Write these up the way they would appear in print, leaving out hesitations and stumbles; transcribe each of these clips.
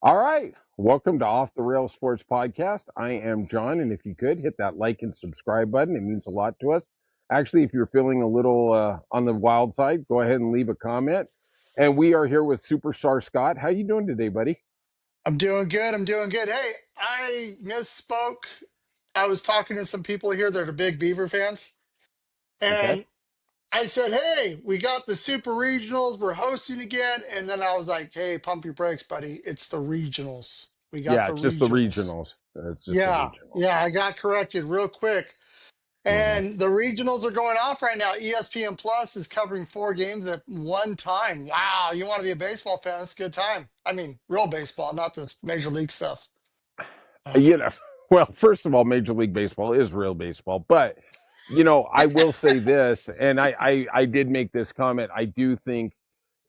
All right. Welcome to Off the Rail Sports Podcast. I am John, and if you could hit that like and subscribe button, it means a lot to us. Actually, if you're feeling a little on the wild side, go ahead and leave a comment. And we are here with Superstar Scott. How you doing today, buddy? I'm doing good. I'm doing good. Hey, I misspoke. I was talking to some people here that are big Beaver fans, Okay. and I said, "Hey, we got the Super Regionals. We're hosting again." And then I was like, "Hey, pump your brakes, buddy. It's the regionals. We got Yeah, the it's just the regionals." regionals. It's just the Yeah, regionals. yeah. I got corrected real quick. Hmm. And the regionals are going off right now. ESPN Plus is covering 4 games at one time. Wow, you want to be a baseball fan? It's a good time. I mean, real baseball, not this major league stuff. You know, well, first of all, Major League Baseball is real baseball, but I will say this, and I did make this comment. I do think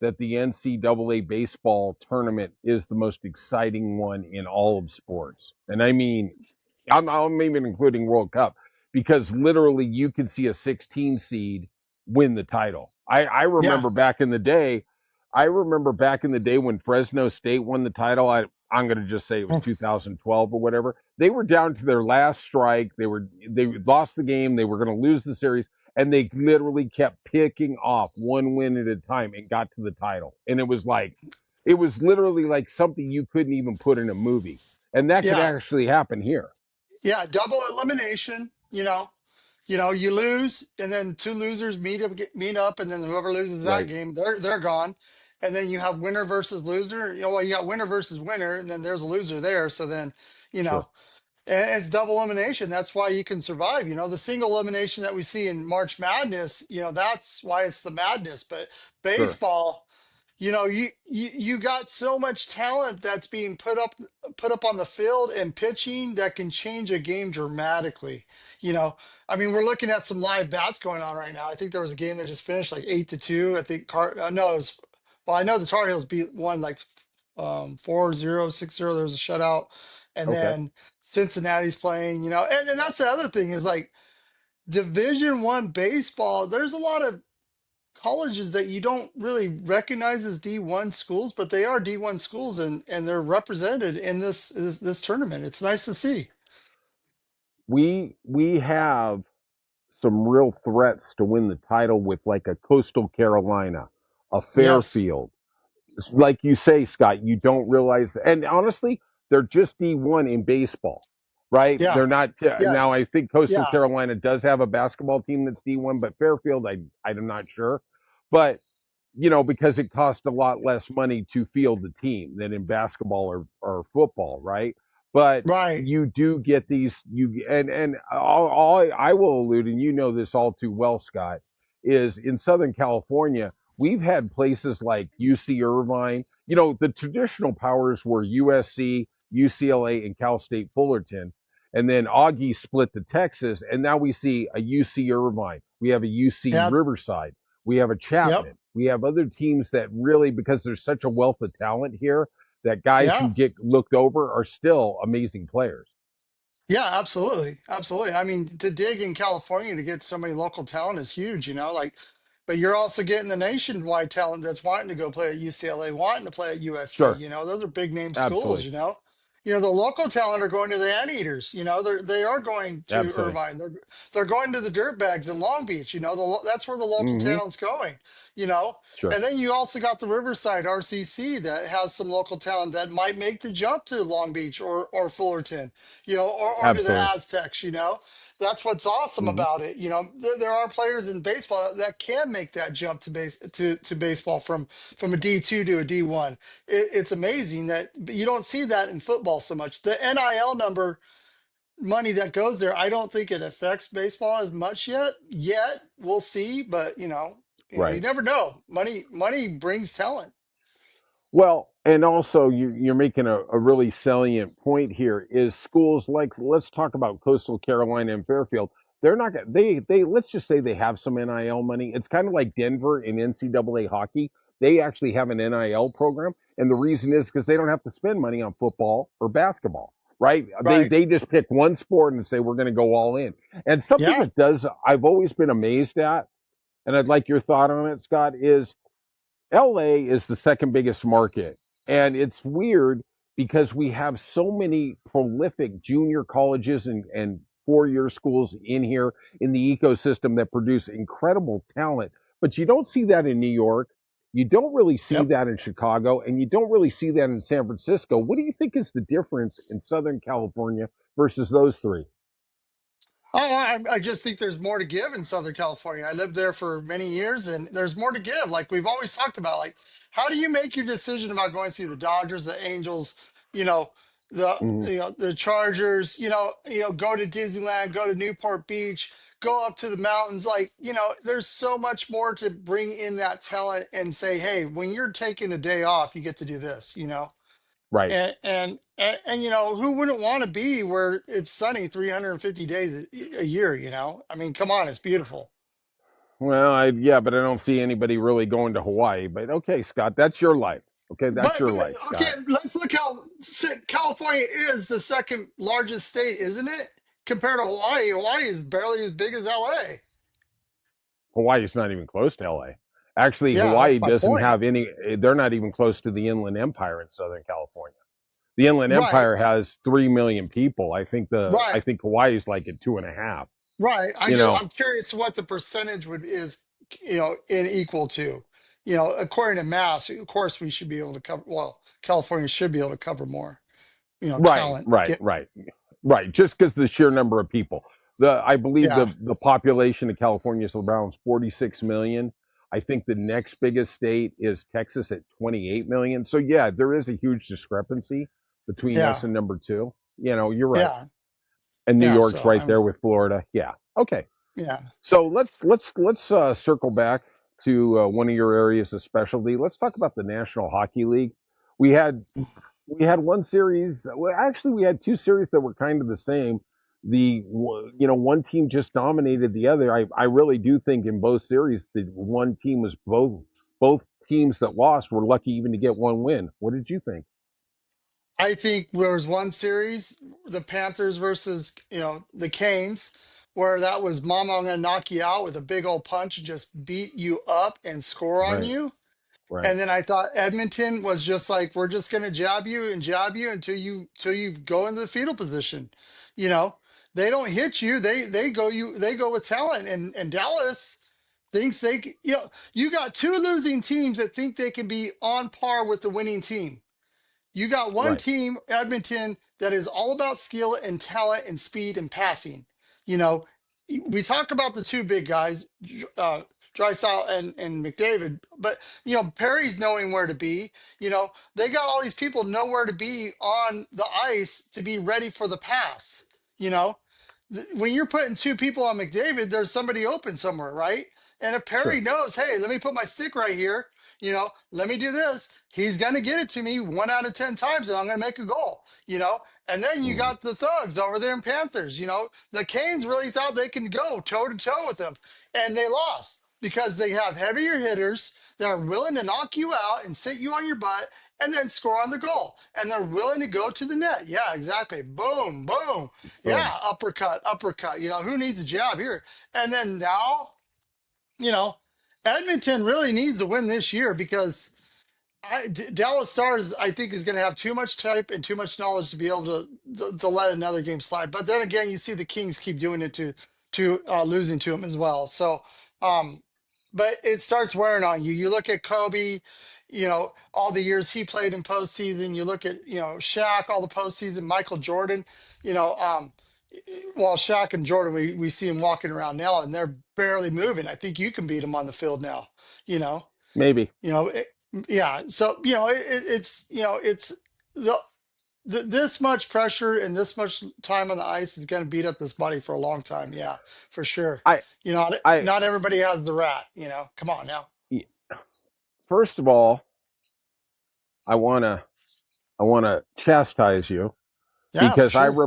that the NCAA baseball tournament is the most exciting one in all of sports. And I mean, I'm even including World Cup because literally you could see a 16 seed win the title. I Yeah. remember back in the day. I remember back in the day when Fresno State won the title. I'm going to just say it was 2012 or whatever. They were down to their last strike. They lost the game. They were going to lose the series, and they literally kept picking off one win at a time and got to the title. And it was literally like something you couldn't even put in a movie, and that could Yeah. actually happen here. Yeah, double elimination. You lose, and then two losers meet up, and then whoever loses that Right. game, they're gone. And then you have winner versus loser. Well, you got winner versus winner, and then there's a loser there. So then, you Sure. know, and it's double elimination. That's why you can survive. The single elimination that we see in March Madness. That's why it's the madness. But Sure. baseball. You got so much talent that's being put up on the field and pitching that can change a game dramatically. You know, I mean, we're looking at some live bats going on right now. I think there was a game that just finished like 8-2. I think no, it was, well, I know the Tar Heels beat one like 4-0, 6-0. There was a shutout, and Okay. then Cincinnati's playing. And that's the other thing is like Division I baseball. There's a lot of colleges that you don't really recognize as D1 schools, but they are D1 schools, and they're represented in this tournament. It's nice to see. We have some real threats to win the title with like a Coastal Carolina, a Yes. Fairfield. Like you say, Scott, you don't realize, and honestly, they're just D1 in baseball, right? Yeah. They're not now. I Yes. think Coastal Yeah. Carolina does have a basketball team that's D1, but Fairfield, I'm not sure. But because it costs a lot less money to field the team than in basketball or football, right? But Right. you do get these and all I will allude, and you know this all too well, Scott, is in Southern California, we've had places like UC Irvine. The traditional powers were USC, UCLA, and Cal State Fullerton. And then Augie split to Texas, and now we see a UC Irvine. We have a UC Yeah. Riverside. We have a Yep. Chapman. We have other teams that really, because there's such a wealth of talent here, that guys who Yeah. get looked over are still amazing players. Yeah, absolutely. Absolutely. I mean, to dig in California to get so many local talent is huge, like, but you're also getting the nationwide talent that's wanting to go play at UCLA, wanting to play at USC. Sure, Those are big name schools, absolutely, The local talent are going to the Anteaters, they are going to absolutely. Irvine. They're going to the Dirtbags in Long Beach, that's where the local Hmm. talent's going, you know. Sure, And then you also got the Riverside RCC that has some local talent that might make the jump to Long Beach or Fullerton, or to the absolutely. Aztecs. That's what's awesome Hmm. about it. There are players in baseball that can make that jump to baseball from a D2 to a D1. It's amazing that but you don't see that in football so much. The NIL number money that goes there, I don't think it affects baseball as much yet. Yet we'll see, but you Right. never know. Money brings talent. Well, and also you're making a really salient point here is schools like, let's talk about Coastal Carolina and Fairfield. They're not gonna they let's just say they have some NIL money. It's kind of like Denver in NCAA hockey. They actually have an NIL program, and the reason is because they don't have to spend money on football or basketball, right? They Right. they just pick one sport and say we're going to go all in. And something Yeah. that does I've always been amazed at, and I'd like your thought on it, Scott, is LA is the second biggest market. And it's weird because we have so many prolific junior colleges and 4-year schools in here in the ecosystem that produce incredible talent. But you don't see that in New York. You don't really see Yep. that in Chicago, and you don't really see that in San Francisco. What do you think is the difference in Southern California versus those three? Oh, I just think there's more to give in Southern California. I lived there for many years, and there's more to give. Like we've always talked about, like how do you make your decision about going to see the Dodgers, the Angels, you know, Mhm. the Chargers, go to Disneyland, go to Newport Beach, go up to the mountains. Like there's so much more to bring in that talent and say, hey, when you're taking a day off, you get to do this. Right. And who wouldn't want to be where it's sunny 350 days a year? I mean, come on, it's beautiful. Well, yeah, but I don't see anybody really going to Hawaii. But okay, Scott, that's your life. Okay, that's But your life, okay, Scott. let's look how California is the second largest state, isn't it? Compared to Hawaii. Hawaii is barely as big as LA. Hawaii's not even close to LA. Actually, Yeah, Hawaii that's my doesn't point. have any, they're not even close to the Inland Empire in Southern California. The Inland Right, Empire has 3 million people. I right, think Hawaii's like at 2.5. right. You know, I'm curious what the percentage would is, in equal to, according to mass, of course we should be able to cover, well, California should be able to cover more, right, talent. right, Get, right, right. Just because the sheer number of people. I believe yeah. the population of California is around 46 million. I think the next biggest state is Texas at 28 million. So yeah, there is a huge discrepancy between us Yeah, and number two. You're right. yeah, And New yeah. York's So right I there mean, with Florida. Yeah. Okay. yeah. So let's circle back to one of your areas of specialty. Let's talk about the National Hockey League. We had we had one series. Well, actually, we had two series that were kind of the same. One team just dominated the other. I really do think in both series the one team was both teams that lost were lucky even to get one win. What did you think? I think there was one series, the Panthers versus the Canes, where that was Mama, I'm gonna knock you out with a big old punch and just beat you up and score on Right, you. right, And then I thought Edmonton was just like, we're just gonna jab you until you go into the fetal position. You know, they don't hit you, they go with talent. And Dallas thinks you got two losing teams that think they can be on par with the winning team. You got one right. team, Edmonton, that is all about skill and talent and speed and passing. You know, we talk about the two big guys, uh, Drysdale and McDavid, but Perry's knowing where to be. They got all these people nowhere to be on the ice to be ready for the pass. You know, when you're putting two people on McDavid, there's somebody open somewhere, right? And if Perry Sure. knows, hey, let me put my stick right here, let me do this. He's going to get it to me 1 out of 10 times, and I'm going to make a goal. And then you Mhm. got the thugs over there in Panthers. The Canes really thought they can go toe to toe with them, and they lost because they have heavier hitters that are willing to knock you out and sit you on your butt and then score on the goal. And they're willing to go to the net. Yeah, exactly. Boom, boom. Boom. Yeah, uppercut, uppercut. Who needs a jab here? And then now, you know, Edmonton really needs to win this year because Dallas Stars, I think, is going to have too much type and too much knowledge to be able to let another game slide. But then again, you see the Kings keep doing it to losing to them as well. So, um, but it starts wearing on you. You look at Kobe, all the years he played in postseason. You look at Shaq, all the postseason. Michael Jordan, you know, um, well, Shaq and Jordan, we see them walking around now, and they're barely moving. I think you can beat them on the field now. You know. Maybe. You know, it, yeah. So it's the, this much pressure and this much time on the ice is going to beat up this body for a long time. Yeah, for sure. I Not I not everybody has the rat. Come on now. First of all, I wanna I wanna chastise you Yeah, for because sure,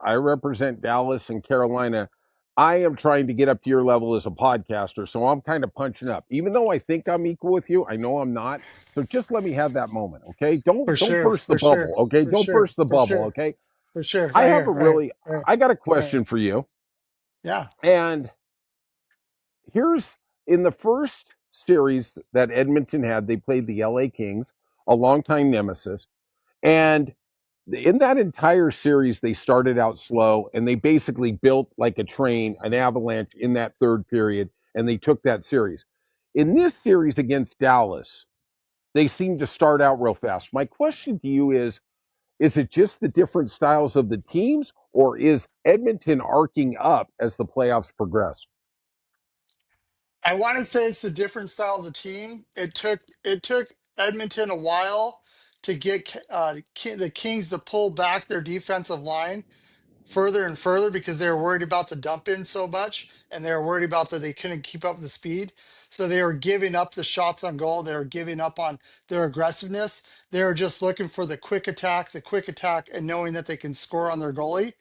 I represent Dallas and Carolina. I am trying to get up to your level as a podcaster, so I'm kind of punching up. Even though I think I'm equal with you, I know I'm not. So just let me have that moment, okay? for Don't sure, burst the for bubble, sure, okay? for Don't sure, burst the for bubble, sure, okay? for sure. Right here, right, I got a right. question for you. Yeah, And here's in the first series that Edmonton had, they played the LA Kings, a longtime nemesis. And in that entire series, they started out slow and they basically built like a train, an avalanche in that third period, and they took that series. In this series against Dallas, they seem to start out real fast. My question to you is it just the different styles of the teams, or is Edmonton arcing up as the playoffs progress? I want to say it's the different styles of team. It took Edmonton a while to get the Kings to pull back their defensive line further and further because they were worried about the dump in so much, and they were worried about that they couldn't keep up the speed. So they were giving up the shots on goal. They were giving up on their aggressiveness. They were just looking for the quick attack, and knowing that they can score on their goalie.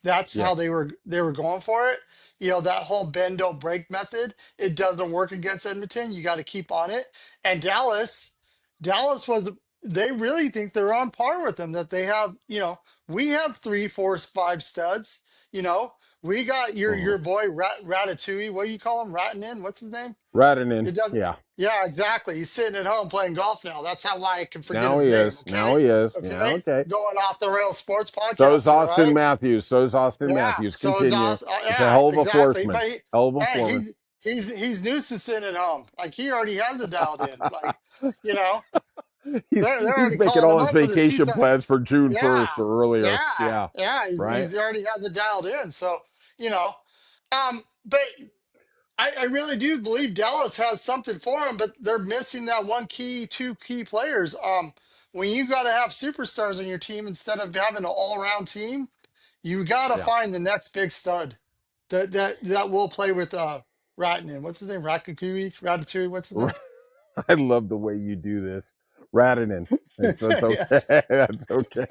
That's Yeah, how they were going for it. That whole bend don't break method, it doesn't work against Edmonton. You got to keep on it. And Dallas was, they really think they're on par with them, that they have, we have three, four, five studs. You know, we got your uh-huh. boy Ratatouille. What do you call him? Ratinin? What's his name? Radinin. It doesn't. Yeah, Yeah, exactly. He's sitting at home playing golf now. That's how I can forget now his he name. is. Now Okay, he is. Yeah, okay. okay. Going off the rail sports So's podcaster, Austin right? Matthews. So's Austin Yeah. Matthews. So it's Continue. awesome. It's a Yeah, hell of a exactly. foresman. But Hell of a hey, foreman. he's nuisance in at home. Like he already has it dialed in. Like, you know, he's they're he's already making calling all him his up for the seats. vacation plans for June Yeah, 1st or earlier. yeah, Yeah, yeah. right. He's already has it dialed in. So you know, but I really do believe Dallas has something for them, but they're missing that two key players. When you got to have superstars on your team instead of having an all-around team, you got to Yeah. find the next big stud that will play with Ratnin. What's his name? Ratatouille. What's his name? I love the way you do this. Radinin. That's okay. Yes. That's okay.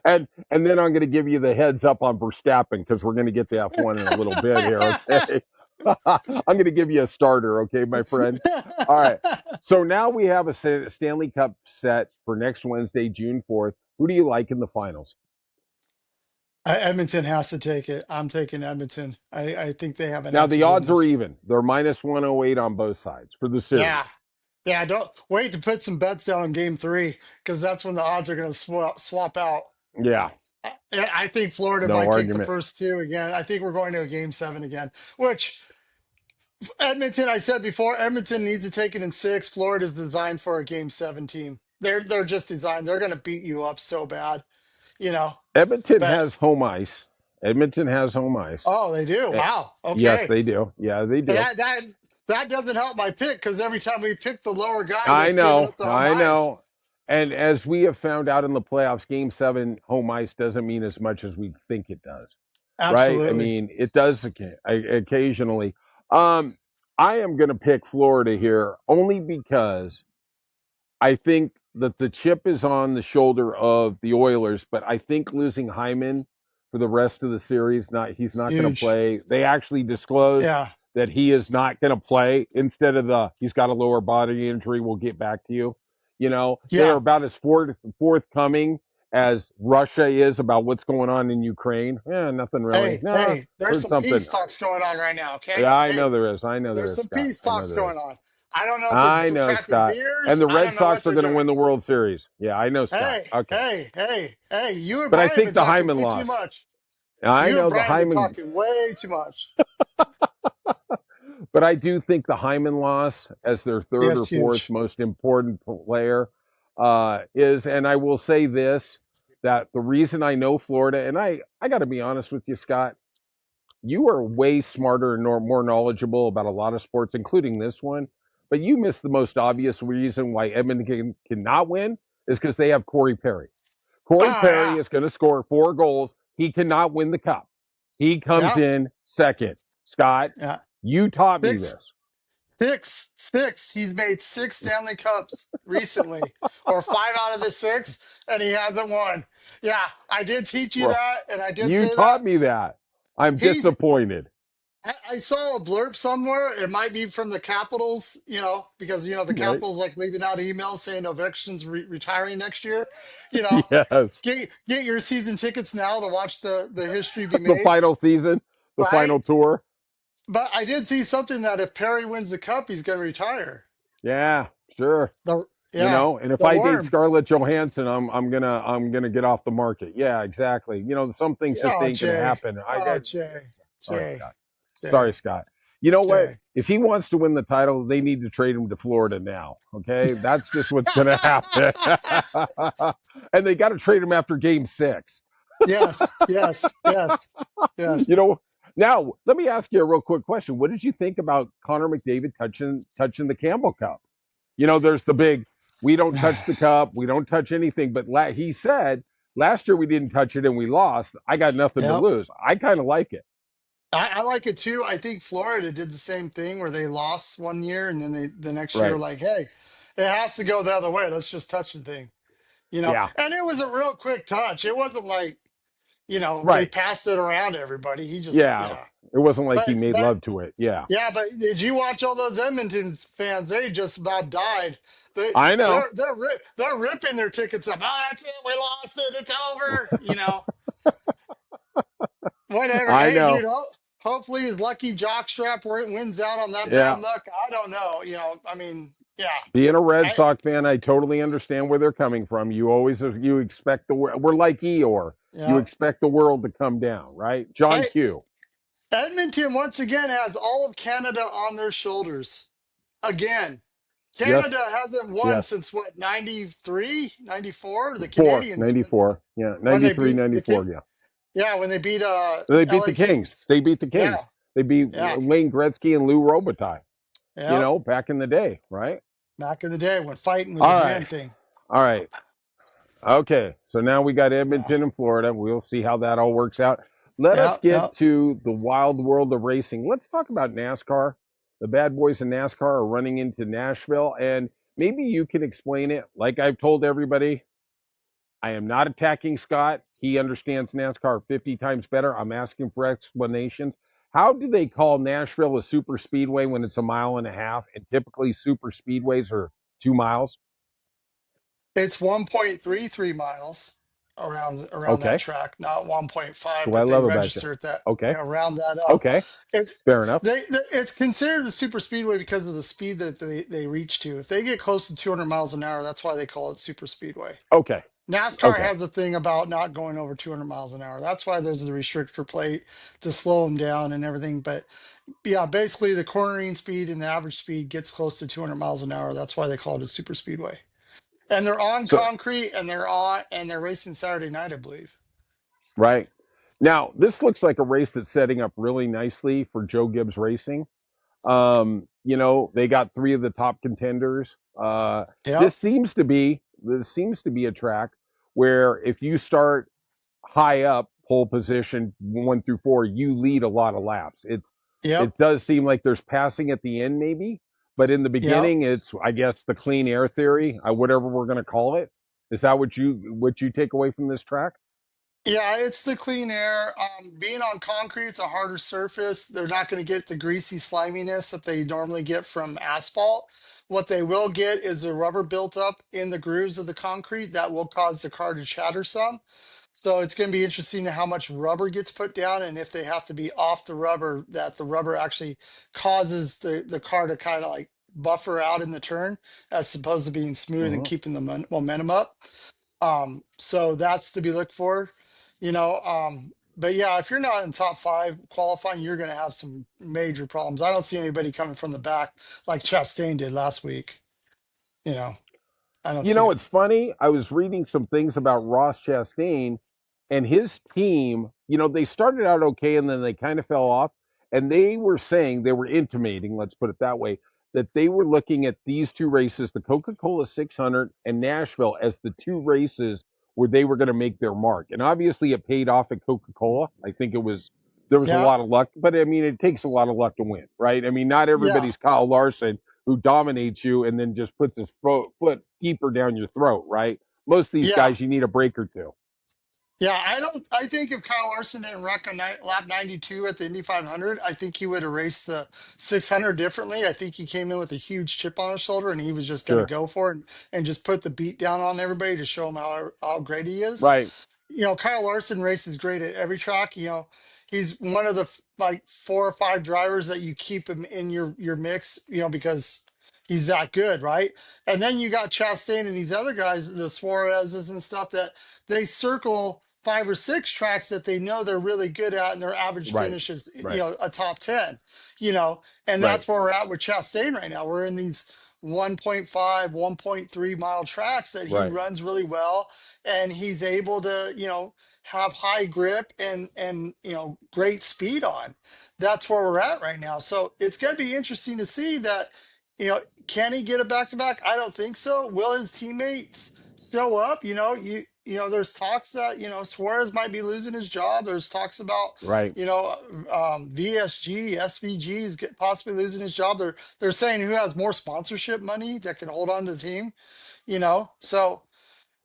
and then I'm going to give you the heads up on Verstappen because we're going to get to F1 in a little bit here. Okay. I'm going to give you a starter. Okay, my friend. All right. So now we have a Stanley Cup set for next Wednesday, June 4th. Who do you like in the finals? Edmonton has to take it. I'm taking Edmonton. I think they have an Now answer the to odds are this. even. They're minus 108 on both sides for the Yeah. series. Yeah, don't wait to put some bets down in game three because that's when the odds are going to swap out. Yeah, I think Florida no might take the argument. first two again. I think we're going to a game seven again, which Edmonton, I said before, Edmonton needs to take it in six. Florida's designed for a game seven team. They're just designed. They're going to beat you up so bad, you know. Edmonton But has home ice. Edmonton has home ice. oh, they do. Eh, Wow. yes, Okay. they do. Yeah, they do. That doesn't help my pick because every time we pick the lower guy I gets given know. up the home I ice. know. And as we have found out in the playoffs, game seven, home ice doesn't mean as much as we think it does. Right? I Absolutely. mean, it does occasionally. Um, I am going to pick Florida here only because I think that the chip is on the shoulder of the Oilers, but I think losing Hyman for the rest of the series, he's It's not going to huge. play. They actually disclosed Yeah. that he is not going to play instead of he's got a lower body injury. We'll get back to you. They are Yeah. about as forthcoming as Russia is about what's going on in Ukraine. Yeah, nothing really. No, There's heard some something. peace talks going on right now, okay? Yeah, I know Hey, there is. I know there there's is, some Scott. peace I know talks there going is. on. I don't know if they're I know, cracking Scott. And beers. the I Red don't know what Sox are they're going to win doing. the World Series. Yeah, I know, Scott. Okay. Hey, you and But I Brian have think been the talking Hyman way too loss. much. I You and know the Brian have been Hyman, talking way too much. but I do think the Hyman loss as their third Yes, or fourth huge. most important player is, and I will say this, that the reason I know Florida, and I got to be honest with you, Scott, you are way smarter and more knowledgeable about a lot of sports, including this one. But you missed the most obvious reason why Edmonton cannot win is because they have Corey Perry. Corey Oh Perry yeah, is going to score 4 goals. He cannot win the cup. He comes yeah, in second. Scott, yeah. you taught me Six, this. six. He's made six Stanley Cups recently, or five out of the six, and he hasn't won. Yeah, I did teach you Bro, that, and I did you say that. taught me that. I'm He's disappointed. I saw a blurb somewhere. It might be from the Capitals, because the Right? Capitals like leaving out emails saying Ovechkin's retiring next year. You know, Yes. get your season tickets now to watch the history be The made, final season, the right? final tour. But I did see something that if Perry wins the cup, he's going to retire. Yeah, sure. Yeah, And if the I date worm. Scarlett Johansson, I'm gonna get off the market. Yeah, exactly. Some things just Oh, ain't gonna Jay. happen. I Oh, got Jay. Sorry, Jay. Scott. Sorry, Jay. Scott. You know what? Jay. If he wants to win the title, they need to trade him to Florida now. Okay, that's just what's gonna happen. And they got to trade him after Game 6. Yes. Yes. Yes. You Yes. know. Now, let me ask you a real quick question. What did you think about Connor McDavid touching the Campbell Cup? There's the big, we don't touch the cup, we don't touch anything. But he said last year we didn't touch it and we lost. I got nothing to Yep. lose. I kind of like it. I like it too. I think Florida did the same thing where they lost one year and then the next year Right. like, hey, it has to go the other way. Let's just touch the thing. Yeah. And it was a real quick touch. It wasn't like, they Right. passed it around to everybody. He just, Yeah. yeah. It wasn't like he But made that, love to it. Yeah. yeah, but did you watch all those Edmonton fans? They just about died. They I know. they're ripping their tickets up. Oh, that's it. We lost it. It's over. Whatever. I Hey, dude. know. Hopefully, his lucky jockstrap wins out on that bad Yeah. luck. I don't know. I mean, yeah. Being a Red I Sox fan, I totally understand where they're coming from. You expect we're like Eeyore. You yeah. expect the world to come down, right? John Hey, Q. Edmonton once again has all of Canada on their shoulders. Again. Yes. Canada hasn't won Yes. since what, 93, 94. The Four, Canadians, when 94. Yeah. when they 93, beat the 94. King. Yeah. Yeah, when they beat They beat the LA Kings. Kings. They beat the Kings. Yeah, They beat yeah, Wayne Gretzky and Lou Robitaille, yep. back in the day, right? Back in the day when fighting was a All man right. thing. All right. Okay. So now we got Yeah, Edmonton and Florida. We'll see how that all works out. Let us yeah, yeah. get to the wild world of racing. Let's talk about NASCAR. The bad boys in NASCAR are running into Nashville, and maybe you can explain it. Like I've told everybody, I am not attacking Scott. He understands NASCAR 50 times better. I'm asking for explanations. How do they call Nashville a super speedway when it's a mile and a half? And typically super speedways are 2 miles. It's 1.33 miles around that Okay. track, not 1.5, That's what I but they love about you. register it that, Okay. round that up. Okay. It's Fair enough. it's considered a super speedway because of the speed that they reach to. If they get close to 200 miles an hour, that's why they call it super speedway. Okay. NASCAR Okay. has a thing about not going over 200 miles an hour. That's why there's the restrictor plate to slow them down and everything. But yeah, basically the cornering speed and the average speed gets close to 200 miles an hour. That's why they call it a super speedway. And they're on So, concrete and they're racing Saturday night, I believe. right. Now, this looks like a race that's setting up really nicely for Joe Gibbs Racing. They got three of the top contenders. Yep. This seems to be a track where if you start high up, pole position 1 through 4, you lead a lot of laps. Yep. It does seem like there's passing at the end, maybe, but in the Yep. beginning, it's I guess the clean air theory, whatever we're going to call it. Is that what you take away from this track? Yeah, it's the clean air. Being on concrete, it's a harder surface. They're not going to get the greasy sliminess that they normally get from asphalt. What they will get is the rubber built up in the grooves of the concrete that will cause the car to chatter some. So it's going to be interesting to how much rubber gets put down and if they have to be off the rubber, that the rubber actually causes the car to kind of like buffer out in the turn as opposed to being smooth and Hmm. keeping the momentum up. So that's to be looked for, but yeah, if you're not in top five qualifying, you're going to have some major problems. I don't see anybody coming from the back like Chastain did last week. You know, I don't see it. It's funny. I was reading some things about Ross Chastain and his team. They started out okay and then they kind of fell off. And they were saying, they were intimating, let's put it that way, that they were looking at these two races, the Coca Cola 600 and Nashville, as the two races where they were going to make their mark. And obviously it paid off at Coca Cola. I think there was a Yeah, lot of luck, but I mean, it takes a lot of luck to win, right? I mean, not yeah, everybody's Kyle Larson who dominates you and then just puts his foot deeper down your throat, right? Most of these yeah. guys, you need a break or two. Yeah, I don't. I think if Kyle Larson didn't wreck on lap 92 at the Indy 500, I think he would have raced the 600 differently. I think he came in with a huge chip on his shoulder, and he was just going to Sure. go for it and just put the beat down on everybody to show him how great he is. Right. Kyle Larson races great at every track. He's one of the like 4 or 5 drivers that you keep him in your mix. Because He's that good, right? And then you got Chastain and these other guys, the Suarez's and stuff, that they circle 5 or 6 tracks that they know they're really good at, and their average Right. finish is, Right. a top 10, and Right. that's where we're at with Chastain right now. We're in these 1.5, 1.3 mile tracks that he Right. runs really well, and he's able to, have high grip and great speed on. That's where we're at right now. So it's going to be interesting to see that, can he get a back to back? I don't think so. Will his teammates show up? There's talks that, Suarez might be losing his job. There's talks about, Right. VSG, SVG's possibly losing his job. They're saying who has more sponsorship money that can hold on to the team, So,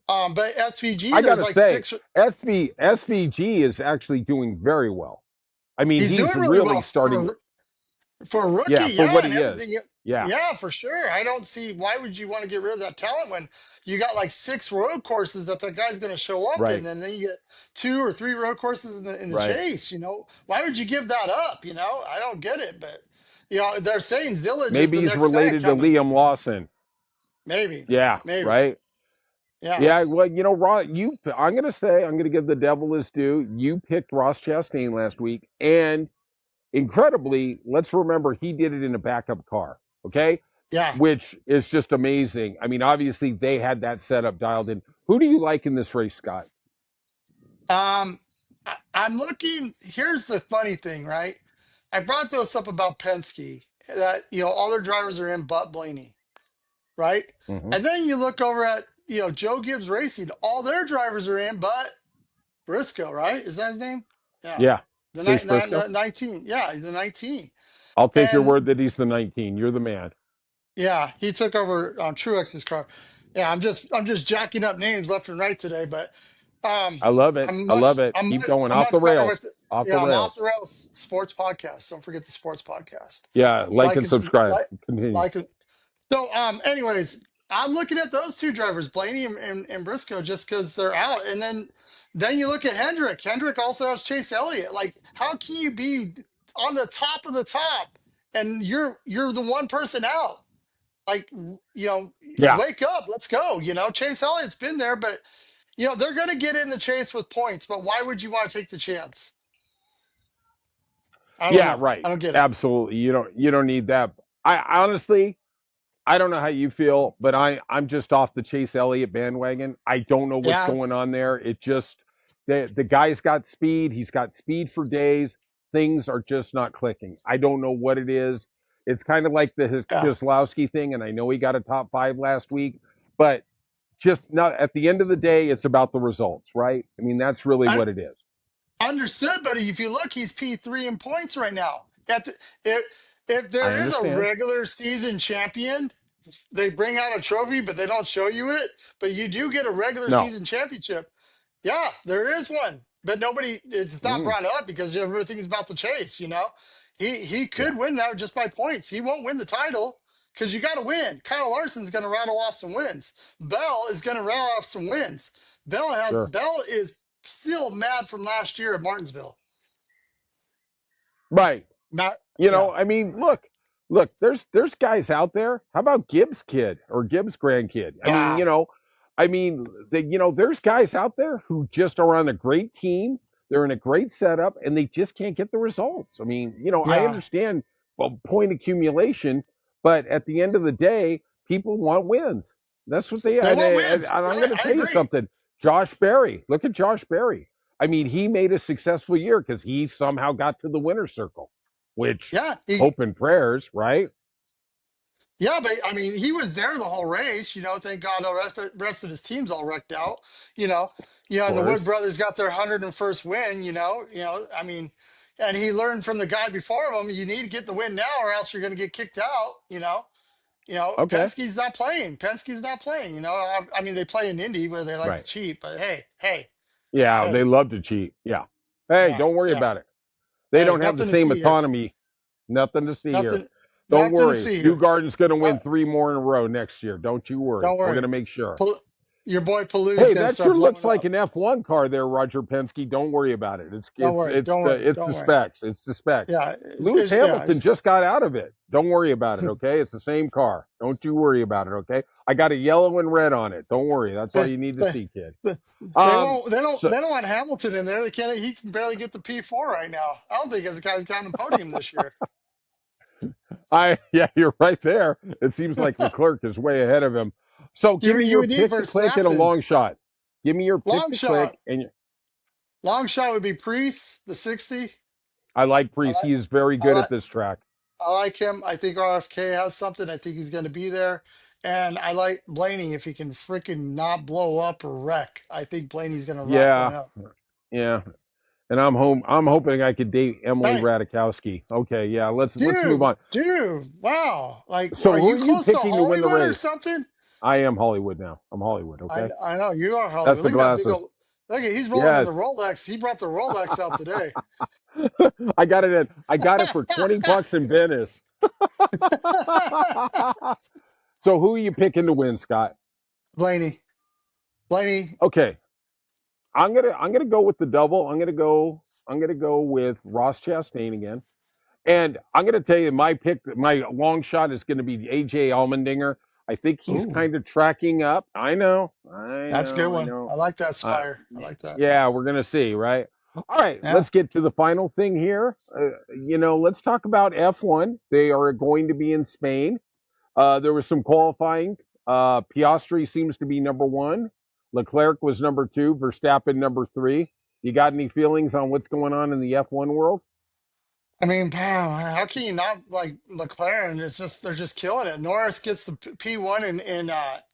but SVG, I there's gotta like say, six. SVG is actually doing very well. I mean, He's he's doing really really well starting. for a rookie, Yeah, for yeah, what and he is. everything. Yeah, Yeah. yeah, for sure. I don't see why would you want to get rid of that talent when you got like 6 road courses that guy's going to show up in, Right. and then you get 2 or 3 road courses in the Right. chase. Why would you give that up? I don't get it, but they're saying Zillage is Maybe the he's next guy related to coming. Liam Lawson. Maybe, Yeah. maybe, Right. yeah, Yeah. Well, Ron, I'm gonna say I'm gonna give the devil his due. You picked Ross Chastain last week, and incredibly, let's remember he did it in a backup car. Okay. yeah. Which is just amazing. I mean, obviously they had that setup dialed in. Who do you like in this race, Scott? Um, I'm looking. Here's the funny thing, right? I brought this up about Penske that all their drivers are in but Blaney, right? Hmm. And then you look over at Joe Gibbs Racing, all their drivers are in but Briscoe, right? Is that his name? Yeah, Yeah. the, Chase Briscoe. the 19. Yeah, the 19. I'll take your And word that he's the 19. You're the man. yeah, he took over Truex's car. Yeah, I'm just jacking up names left and right today, but I love it. I'm I love much it. I'm Keep much, going I'm off the much better rails. with Off the yeah, I'm off rails. the rails sports podcast. Don't forget the sports podcast. Yeah. Like Like and and subscribe. like Continue. like so anyways, I'm looking at those 2 drivers, Blaney and Briscoe, just because they're out. And then you look at Hendrick. Hendrick also has Chase Elliott. Like, how can you be on the top of the top and you're the one person out? Like, Yeah. wake up, let's go. Chase Elliott's been there, but they're gonna get in the chase with points, but why would you want to take the chance? I don't Yeah. know. I Right. don't get it. Absolutely. You don't need that. I honestly, I don't know how you feel, but I'm just off the Chase Elliott bandwagon. I don't know what's Yeah. going on there. It just the guy's got speed. He's got speed for days. Things are just not clicking. I don't know what it is. It's kind of like the Yeah. Keselowski thing, and I know he got a top five last week, but just not at the end of the day, it's about the results, right? I mean, that's really I what it is. understood, but if you look, he's P3 in points right now. If if I there is a understand. regular season champion, they bring out a trophy, but they don't show you it. But you do get a regular No. season championship. Yeah, there is one, but it's not Mm, brought up because everything's about the chase. He yeah. could win that just by points. He won't win the title because you got to win. Kyle Larson's going to rattle off some wins. Bell is going to rattle off some wins. Sure. Bell is still mad from last year at Martinsville. Right. Not yeah, I mean, look, there's guys out there. How about Gibbs kid or Gibbs grandkid? I mean, yeah, there's guys out there who just are on a great team. They're in a great setup, and they just can't get the results. I mean, I yeah. understand point accumulation, but at the end of the day, people want wins. That's what they. They And, want and wins, I'm right? going to I tell you agree. something. Josh Berry. Look at Josh Berry. I mean, he made a successful year because he somehow got to the winner's circle, which Yeah, hope and prayers, right? yeah, but I mean, he was there the whole race. Thank God the rest of his team's all wrecked out. You know, Of and the Wood course. brothers got their 101st win. I mean, and he learned from the guy before him. You need to get the win now, or else you're going to get kicked out. Okay. Penske's not playing. Penske's not playing. I mean, they play in Indy where they like to Right. cheat, but hey, hey, Yeah, they hey, love to cheat. Yeah. Hey, yeah, don't worry yeah. about it. They Hey, don't have the nothing to same see here. autonomy. Nothing to see here. Nothing, Don't nothing to worry. see here. New Garden's going to Uh, win three more in a row next year. Don't you worry. don't We're going worry. to make sure. your boy Palou's Hey, gonna that start sure looks blowing like up. an F1 car there, Roger Penske. Don't worry about it. Don't worry, don't worry, It's don't the worry. specs. It's the specs. Yeah, Lewis yeah. Hamilton just got out of it. Don't worry about it, okay? It's the same car. Don't you worry about it, okay? I got a yellow and red on it. Don't worry. That's all They, you need to they, see, kid. they Um, won't. They don't. so They don't want Hamilton in there. They can't. He can barely get the P4 right now. I don't think this guy's got on the podium this year. yeah, you're right there. It seems like Leclerc is way ahead of him. So give me You your would need pick to click and a Verstappen. long shot. Give me your pick Long to shot. click, and Long shot would be Priest, the 60. I like I Priest. like. He is very I good at like. this track. I like him. I think RFK has something. I think he's going to be there. And I like Blaney if he can freaking not blow up or wreck. I think Blaney's going to rock one Yeah, up. yeah. And I'm home. I'm hoping I could date Emily Hey, Ratajkowski. Okay, yeah. Let's move dude, on. dude, wow. Like, So are who you are you close to picking to win the Hollywood or race? something? I am Hollywood now. I'm Hollywood. Okay, I know you are that's Hollywood. the Look at that big glasses. old. Look at he's rolling in the Yes, Rolex. He brought the Rolex out today. I got it. I got it for $20 in Venice. So who are you picking to win, Scott? Blaney, Blaney. Okay, I'm gonna go with the double. I'm gonna go with Ross Chastain again. And I'm going to tell you, my pick, my long shot is going to be AJ Allmendinger. I think he's Ooh, kind of tracking up. I know, I that's a good know, I one. know. I like that Uh, Spire. I like that. yeah, we're going to see, right? All right, Yeah. let's get to the final thing here. Let's talk about F1. They are going to be in Spain. There was some qualifying. Piastri seems to be number one. Leclerc was number two. Verstappen number three. You got any feelings on what's going on in the F1 world? I mean, wow, how can you not like McLaren? It's just they're just killing it. Norris gets the P1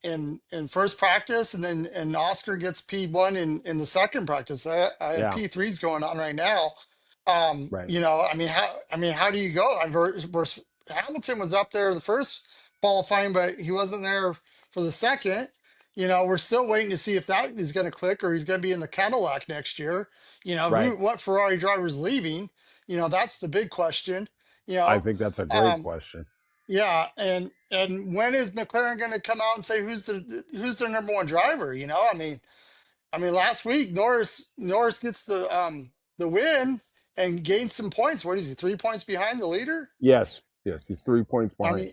in first practice, and then and Oscar gets P1 in the second practice. Yeah, P3 is going on right now. right. How do you go? Hamilton was up there the first qualifying, but he wasn't there for the second. We're still waiting to see if that is going to click or he's going to be in the Cadillac next year. Right. What Ferrari driver's leaving? That's the big question. You I know, think that's a great um, question. yeah, and when is McLaren going to come out and say who's their number one driver? Last week Norris gets the win and gains some points. What is he? 3 points behind the leader? Yes, yes, he's 3 points I behind. mean,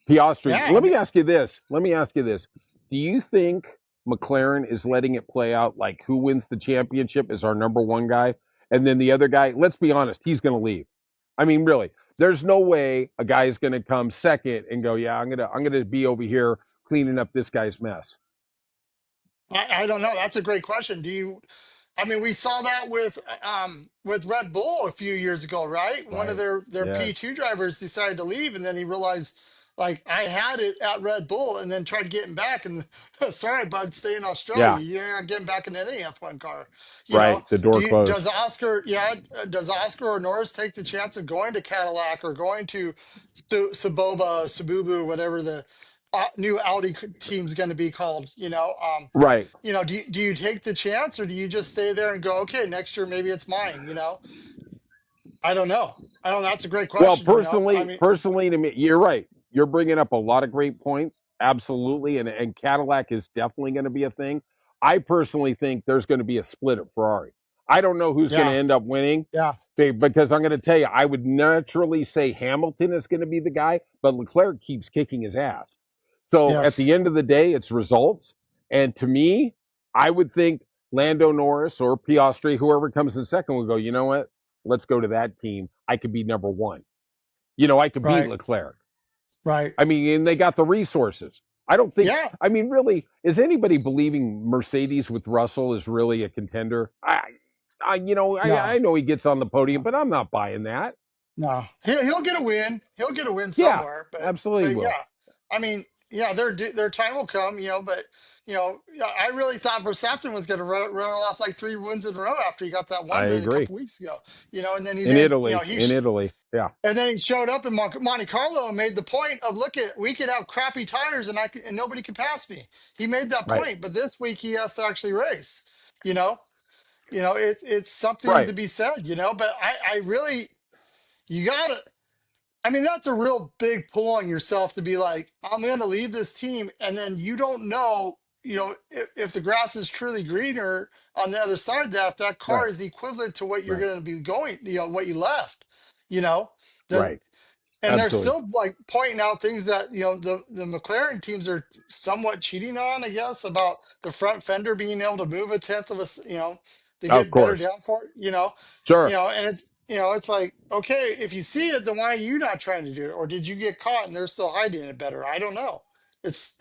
Piastri. yeah, Let me ask you this. Let me ask you this. Do you think McLaren is letting it play out like who wins the championship is our number one guy, and then the other guy? Let's be honest, he's going to leave. I mean, really, there's no way a guy is going to come second and go, yeah, I'm gonna be over here cleaning up this guy's mess. I don't know. That's a great question. We saw that with Red Bull a few years ago, right? One of Right. their Yes. P2 drivers decided to leave, and then he realized, like, I had it at Red Bull, and then tried getting back. And sorry, bud, stay in Australia. Yeah. You're not getting back in any F1 car. Right. The door Does closed. Oscar? Yeah, does Oscar or Norris take the chance of going to Cadillac or going to Sububu, whatever the new Audi team's going to be called? Right. Do you take the chance or do you just stay there and go, okay, next year maybe it's mine? I don't know. I don't know. That's a great Well, question. personally, to me, you're right. You're bringing up a lot of great points. Absolutely, and Cadillac is definitely going to be a thing. I personally think there's going to be a split at Ferrari. I don't know who's going to Yeah, end up winning yeah, because I'm going to tell you, I would naturally say Hamilton is going to be the guy, but Leclerc keeps kicking his ass. So at yes, the end of the day, it's results. And to me, I would think Lando Norris or Piastri, whoever comes in second, will go, you know what? Let's go to that team. I could be number one. I could beat right, Leclerc. right. I mean, and they got the resources. I don't think, Yeah, I mean, really, is anybody believing Mercedes with Russell is really a contender? I no, know he gets on the podium, no, but I'm not buying that. no. He'll get a win. He'll get a win Yeah, somewhere, absolutely but will. yeah, yeah, their time will come, but yeah, I really thought Verstappen was going to run off like 3 wins in a row after he got that I one win a agree. couple weeks ago, and then he In didn't, Italy, in Italy. Yeah, and then he showed up in Monte Carlo and made the point of, look at, we could have crappy tires and nobody can pass me. He made that right, point, but this week he has to actually race. You know, it's something to right. be said. But I really, you gotta. That's a real big pull on yourself to be like, I'm going to leave this team, and then you don't know. if the grass is truly greener on the other side of that, if that car Right. is the equivalent to what you're Right. going to be going, what you left, you know, the, Right. and they're Absolutely. still like pointing out things that the McLaren teams are somewhat cheating on, I guess, about the front fender being able to move a tenth of to Of get better course. downforce, Sure. and it's like, okay, if you see it, then why are you not trying to do it, or did you get caught and they're still hiding it better? I don't know. It's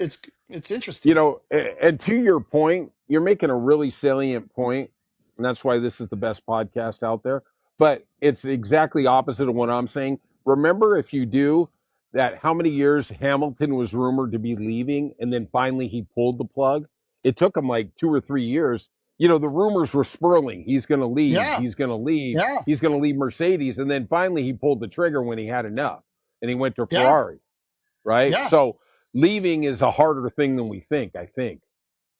You interesting. know, and to your point, you're making a really salient point, and that's why this is the best podcast out there. But it's exactly opposite of what I'm saying. Remember, if you do that, how many years Hamilton was rumored to be leaving, and then finally he pulled the plug? It took him like 2 or 3 years. You know, the rumors were swirling. He's going to leave. Yeah, He's going to leave. yeah, He's going to leave Mercedes, and then finally he pulled the trigger when he had enough, and he went to yeah, Ferrari. Right? yeah. So leaving is a harder thing than we think, I think.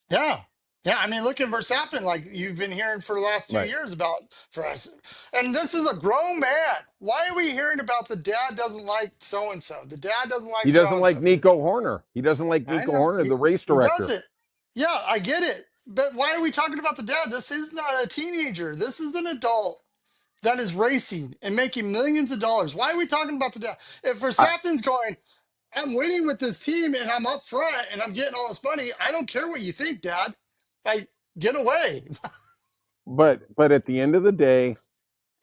Yeah. Yeah. I mean, look at Verstappen, like you've been hearing for the last two Right. years about for us. And this is a grown man. Why are we hearing about the dad doesn't like so and so? The dad doesn't like He so doesn't and like so. Nico Horner. He doesn't like I Nico know. Horner, the race He director. doesn't. Yeah, I get it. But why are we talking about the dad? This is not a teenager. This is an adult that is racing and making millions of dollars. Why are we talking about the dad? If I, Verstappen's going, I'm winning with this team and I'm up front and I'm getting all this money. I don't care what you think, Dad. Like, get away. but at the end of the day,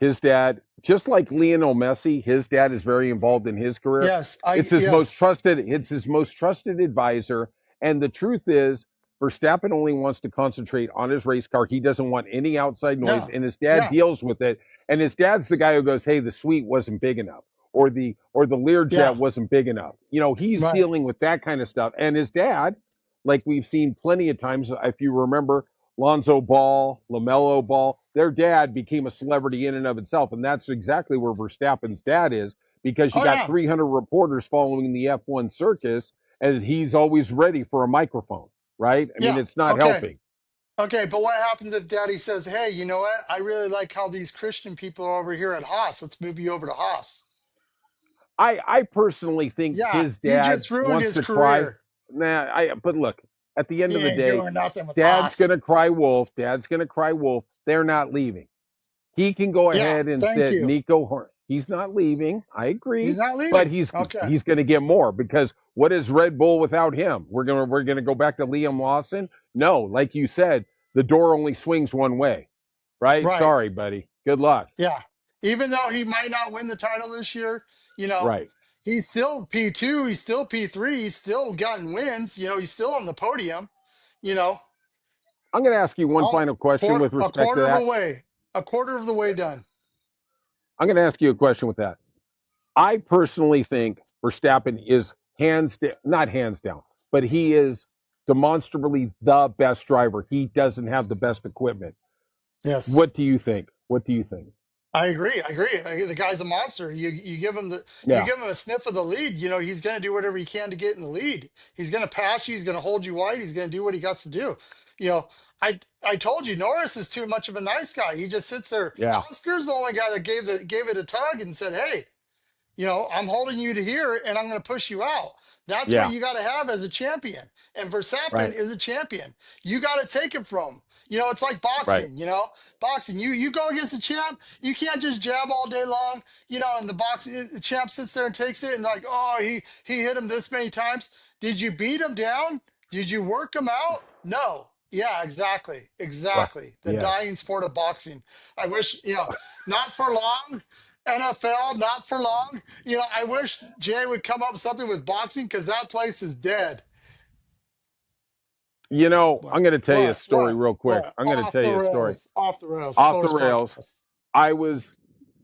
his dad, just like Lionel Messi, his dad is very involved in his career. Yes, yes, It's his most trusted advisor. And the truth is, Verstappen only wants to concentrate on his race car. He doesn't want any outside noise, no, and his dad yeah, deals with it. And his dad's the guy who goes, "Hey, the suite wasn't big enough, or the Learjet yeah, wasn't big enough." You know, he's right, dealing with that kind of stuff. And his dad, like we've seen plenty of times, if you remember, Lonzo Ball, LaMelo Ball, their dad became a celebrity in and of itself. And that's exactly where Verstappen's dad is, because you oh got yeah, 300 reporters following the F1 circus, and he's always ready for a microphone, right? I mean, yeah, it's not okay, helping. okay. But what happens if Daddy says, "Hey, you know what? I really like how these Christian people are over here at Haas. Let's move you over to Haas." I personally think Yeah, his you dad just ruined wants his to cry. career. But look, at the end He of the ain't day, doing nothing with dad's Haas. gonna cry wolf. Dad's gonna cry wolf. They're not leaving. He can go Yeah, ahead and thank sit you. Nico Horn. He's not leaving. I He's agree, not but leaving. he's Okay. he's going to get more, because what is Red Bull without him? We're gonna go back to Liam Lawson. No, like you said, the door only swings one way, right? Right. Sorry, buddy. Good luck. Yeah. Even though he might not win the title this year, you know, Right. he's still P2, he's still P3, he's still gotten wins, he's still on the podium, you know, I'm going to ask you one all final question with a respect to quarter of a that. way, a quarter of the way done. I'm going to ask you a question with that. I personally think Verstappen is not hands down, but he is demonstrably the best driver. He doesn't have the best equipment. Yes. What do you think? What do you think? I agree. I agree. The guy's a monster. You Yeah, give him a sniff of the lead, he's going to do whatever he can to get in the lead. He's going to pass you, he's going to hold you wide, he's going to do what he got to do. You know, I told you Norris is too much of a nice guy. He just sits there. yeah, Oscar's the only guy that gave it a tug and said, "Hey, I'm holding you to here and I'm going to push you out." That's what yeah, you got to have as a champion. And Verstappen right, is a champion. You got to take it from him. It's like right, boxing, boxing. You go against the champ, you can't just jab all day long, and the champ sits there and takes it and like, oh, he hit him this many times. Did you beat him down? Did you work him out? No. Yeah, exactly. right. Exactly. The Yes. dying sport of boxing. I wish, not for long. NFL, not for long. I wish Jay would come up with something with boxing because that place is dead. You know, I'm What? going to tell you a What? story What? real quick. What? I'm going to Off tell the you a story rails. Off the rails. off the Sports rails. podcast. I was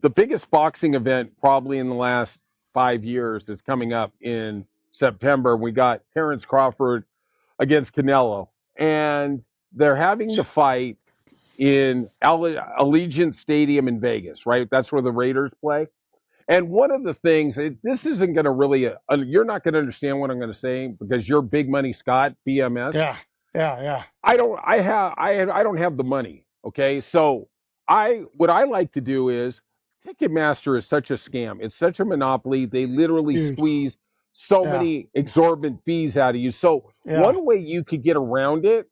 the biggest boxing event probably in the last 5 years is coming up in September. We got Terrence Crawford against Canelo, and they're having the fight in Allegiant Stadium in Vegas, right? That's where the Raiders play. And one of the things, this isn't going to really, you're not going to understand what I'm going to say because you're Big Money Scott, BMS. Yeah. Yeah. Yeah. I don't have the money. Okay. So what I like to do is Ticketmaster is such a scam. It's such a monopoly. They literally Huge. so Yeah. many exorbitant fees out of you. So Yeah. one way you could get around it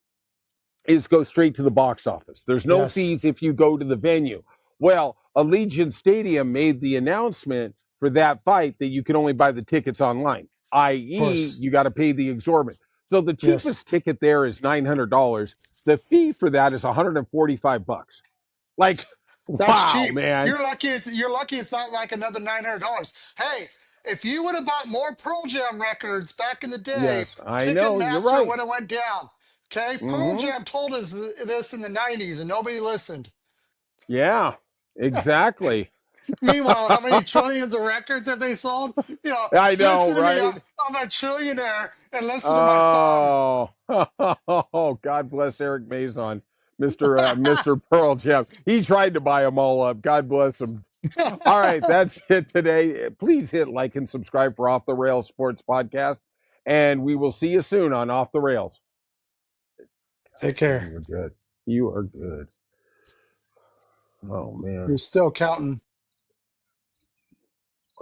is go straight to the box office. There's no Yes. fees if you go to the venue. Well, Allegiant Stadium made the announcement for that fight that you can only buy the tickets online, Of i.e., course. you got to pay the exorbitant. So the Yes. cheapest ticket there is $900. The fee for that is $145. Like, That's wow, cheap. man. You're lucky it's not like another $900. Hey, if you would have bought more Pearl Jam records back in the day, Yes, I know. You're Ticketmaster right. would have went down. Okay? Pearl Hmm. Jam told us this in the 90s and nobody listened. Yeah, exactly. Meanwhile, how many trillions of records have they sold? I know, Listen to me. right? I'm a trillionaire and listen to my songs. Oh, oh, God bless Eric Mason, Mr. Pearl Jam. He tried to buy them all up. God bless him. All right, that's it today. Please hit like and subscribe for Off the Rails Sports Podcast, and we will see you soon on Off the Rails. Take Man, care. you're good. You are good. Oh You're man. still counting.